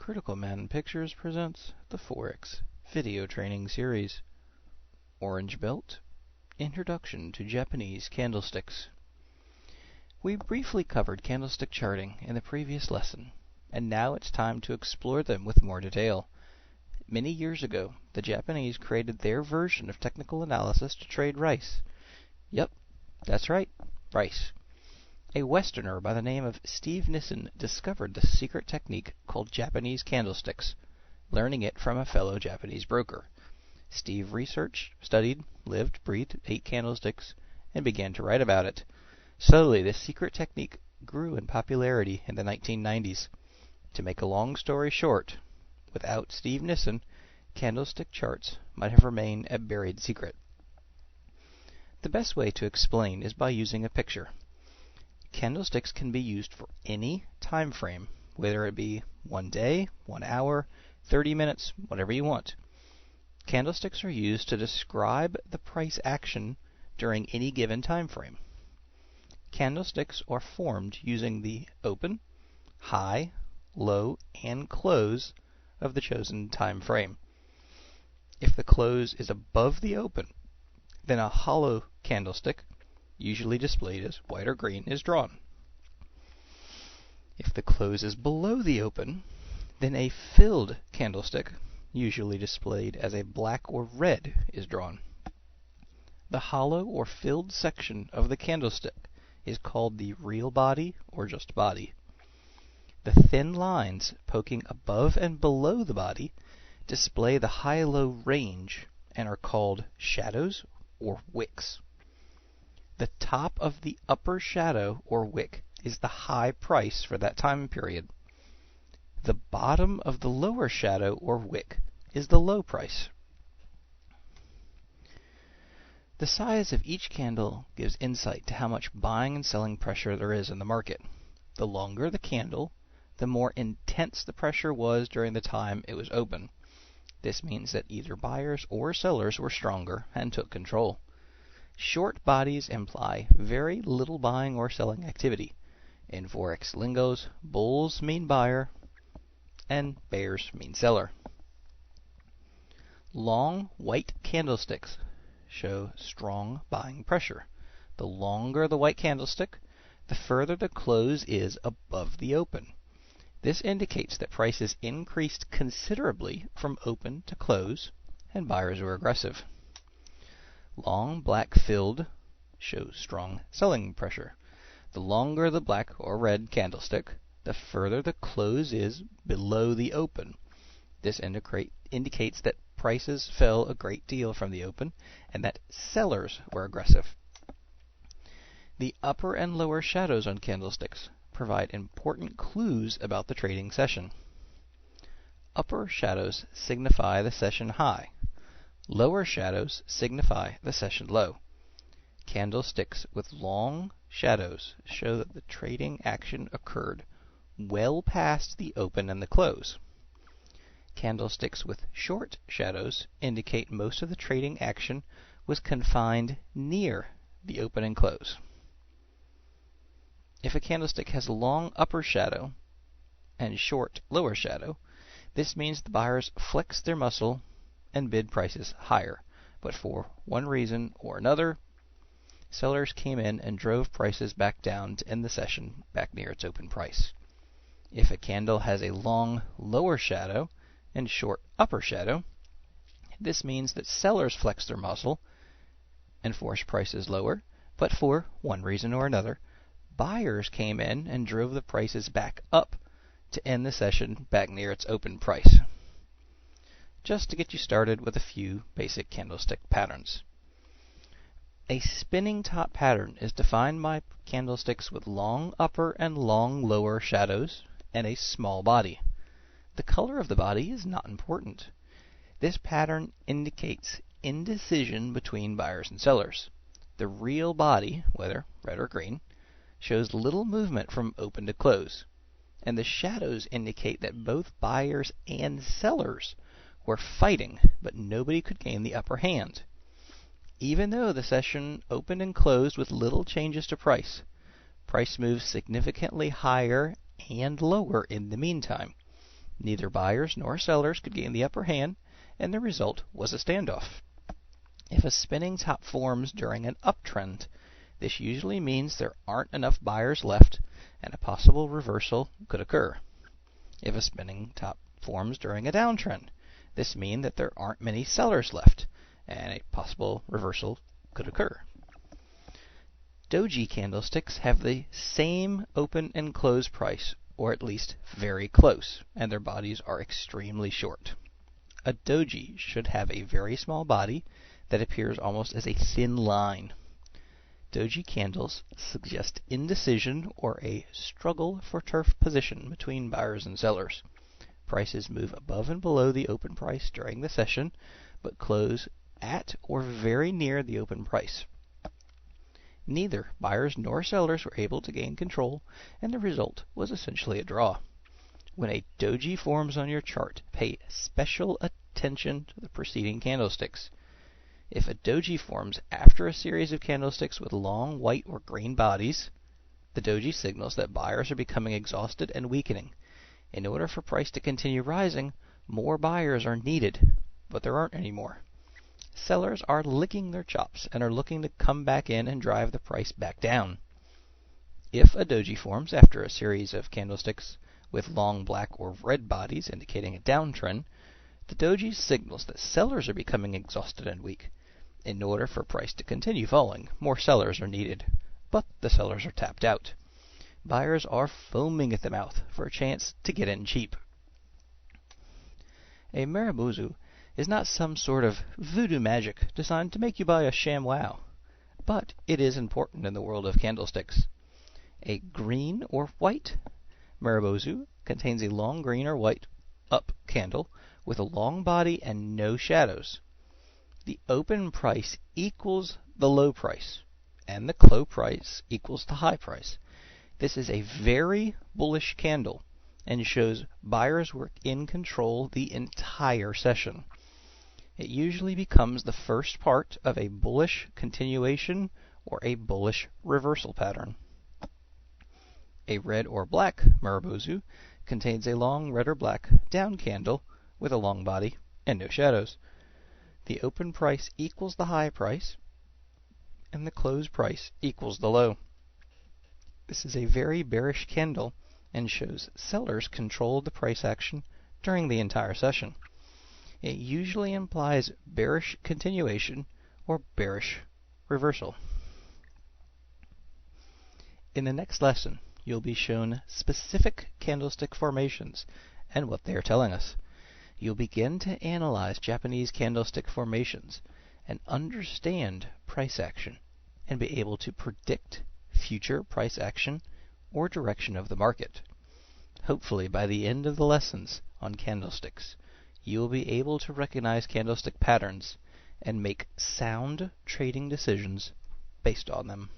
Critical Man Pictures presents the Forex video training series. Orange Belt, Introduction to Japanese Candlesticks. We briefly covered candlestick charting in the previous lesson, and now it's time to explore them with more detail. Many years ago, the Japanese created their version of technical analysis to trade rice. Yep, that's right, rice. A Westerner by the name of Steve Nissen discovered the secret technique called Japanese candlesticks, learning it from a fellow Japanese broker. Steve researched, studied, lived, breathed, ate candlesticks, and began to write about it. Slowly, this secret technique grew in popularity in the 1990s. To make a long story short, without Steve Nissen, candlestick charts might have remained a buried secret. The best way to explain is by using a picture. Candlesticks can be used for any time frame, whether it be 1 day, 1 hour, 30 minutes, whatever you want. Candlesticks are used to describe the price action during any given time frame. Candlesticks are formed using the open, high, low, and close of the chosen time frame. If the close is above the open, then a hollow candlestick, usually displayed as white or green, is drawn. If the close is below the open, then a filled candlestick, usually displayed as a black or red, is drawn. The hollow or filled section of the candlestick is called the real body or just body. The thin lines poking above and below the body display the high-low range and are called shadows or wicks. The top of the upper shadow or wick is the high price for that time period. The bottom of the lower shadow or wick is the low price. The size of each candle gives insight to how much buying and selling pressure there is in the market. The longer the candle, the more intense the pressure was during the time it was open. This means that either buyers or sellers were stronger and took control. Short bodies imply very little buying or selling activity. In Forex lingos, bulls mean buyer and bears mean seller. Long white candlesticks show strong buying pressure. The longer the white candlestick, the further the close is above the open. This indicates that prices increased considerably from open to close, and buyers were aggressive. Long black filled shows strong selling pressure. The longer the black or red candlestick, the further the close is below the open. This indicates that prices fell a great deal from the open and that sellers were aggressive. The upper and lower shadows on candlesticks provide important clues about the trading session. Upper shadows signify the session high. Lower shadows signify the session low. Candlesticks with long shadows show that the trading action occurred well past the open and the close. Candlesticks with short shadows indicate most of the trading action was confined near the open and close. If a candlestick has a long upper shadow and short lower shadow, this means the buyers flexed their muscle and bid prices higher, but for one reason or another, sellers came in and drove prices back down to end the session back near its open price. If a candle has a long lower shadow and short upper shadow, this means that sellers flexed their muscle and forced prices lower, but for one reason or another, buyers came in and drove the prices back up to end the session back near its open price. Just to get you started with a few basic candlestick patterns. A spinning top pattern is defined by candlesticks with long upper and long lower shadows and a small body. The color of the body is not important. This pattern indicates indecision between buyers and sellers. The real body, whether red or green, shows little movement from open to close, and the shadows indicate that both buyers and sellers were fighting, but nobody could gain the upper hand. Even though the session opened and closed with little changes to price moved significantly higher and lower in the meantime. Neither buyers nor sellers could gain the upper hand, and the result was a standoff. If a spinning top forms during an uptrend, this usually means there aren't enough buyers left, and a possible reversal could occur. If a spinning top forms during a downtrend, this means that there aren't many sellers left, and a possible reversal could occur. Doji candlesticks have the same open and close price, or at least very close, and their bodies are extremely short. A doji should have a very small body that appears almost as a thin line. Doji candles suggest indecision or a struggle for turf position between buyers and sellers. Prices move above and below the open price during the session, but close at or very near the open price. Neither buyers nor sellers were able to gain control, and the result was essentially a draw. When a doji forms on your chart, pay special attention to the preceding candlesticks. If a doji forms after a series of candlesticks with long white or green bodies, the doji signals that buyers are becoming exhausted and weakening. In order for price to continue rising, more buyers are needed, but there aren't any more. Sellers are licking their chops and are looking to come back in and drive the price back down. If a doji forms after a series of candlesticks with long black or red bodies indicating a downtrend, the doji signals that sellers are becoming exhausted and weak. In order for price to continue falling, more sellers are needed, but the sellers are tapped out. Buyers are foaming at the mouth for a chance to get in cheap. A Maribozu is not some sort of voodoo magic designed to make you buy a sham wow, but it is important in the world of candlesticks. A green or white Maribozu contains a long green or white up candle with a long body and no shadows. The open price equals the low price, and the close price equals the high price. This is a very bullish candle and shows buyers were in control the entire session. It usually becomes the first part of a bullish continuation or a bullish reversal pattern. A red or black Maribozu contains a long red or black down candle with a long body and no shadows. The open price equals the high price, and the close price equals the low. This is a very bearish candle and shows sellers controlled the price action during the entire session. It usually implies bearish continuation or bearish reversal. In the next lesson, you'll be shown specific candlestick formations and what they are telling us. You'll begin to analyze Japanese candlestick formations and understand price action and be able to predict future price action or direction of the market. Hopefully, by the end of the lessons on candlesticks, you will be able to recognize candlestick patterns and make sound trading decisions based on them.